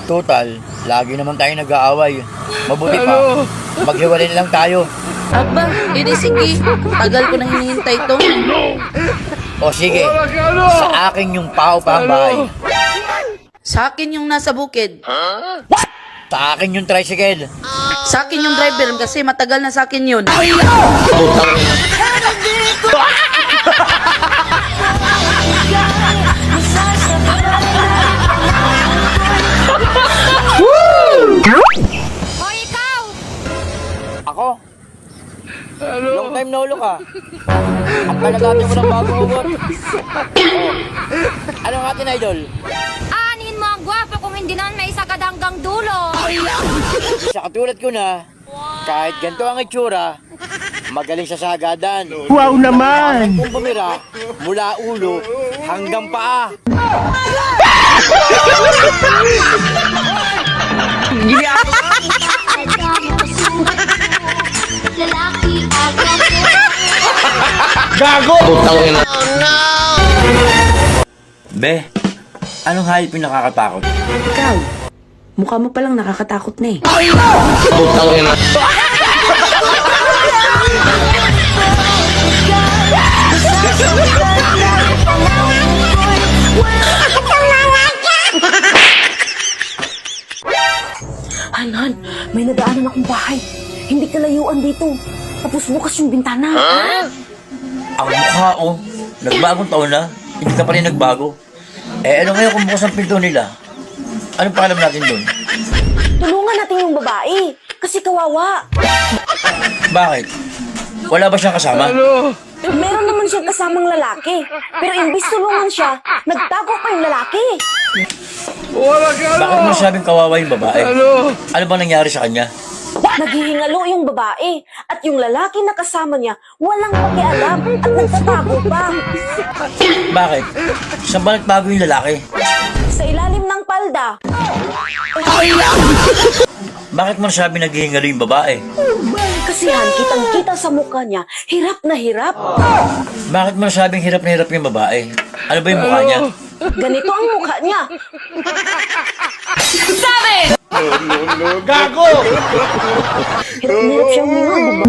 Total, lagi naman tayo nag-aaway. Mabuti pa, maghiwalay na lang tayo. Aba, edi sige. Tagal ko nang hinihintay to. O sige, sa akin yung paupang bahay. Sa akin yung nasa bukid. Sa akin yung tricycle. Sa akin yung driver kasi matagal na sa akin yun. Hoy, ikaw! Ako? Long time no look ah. At palagati mo ng bagong ubot. Ano nga atin, idol? Aanin mo ang gwapo kung hindi naman may isa ka hanggang dulo. Sa katulad ko na, kahit ganito ang itsura, magaling sa sagadan. Wow naman! Kung bumira, mula ulo hanggang paa. Lalaki agad. Gago! Be, anong hayop yung nakakatakot? Ikaw, mukha mo palang nakakatakot na eh. Han, may nadaanan akong bahay. Hindi kalayuan dito. Tapos bukas yung bintana. Ang mukha oh, nagbagong taon na, hindi ka pa rin nagbago. Eh ano ngayon kung bukas ang pinto nila? Anong paalam natin doon? Tulungan natin yung babae. Kasi kawawa. Bakit? Wala ba siyang kasama? Meron naman siyang kasamang lalaki. Pero imbis tulungan siya, nagtago pa yung lalaki. Bakit mo sabing kawawa yung babae? Ano bang nangyari sa kanya? Naghihingalo yung babae. At yung lalaki na kasama niya, walang pakialam at nagtatago pa. Bakit? Saan ba nagbago yung lalaki? Sa ilalim ng palda. Bakit mo nasabi naghihingalo yung babae? Kasi Han, kitang-kita sa mukha niya, hirap na hirap. Bakit mo nasabing hirap na hirap yung babae? Ano ba yung mukha niya? Ganito ang mukha niya. Gago! Hirap na hirap siyang mingon, diba?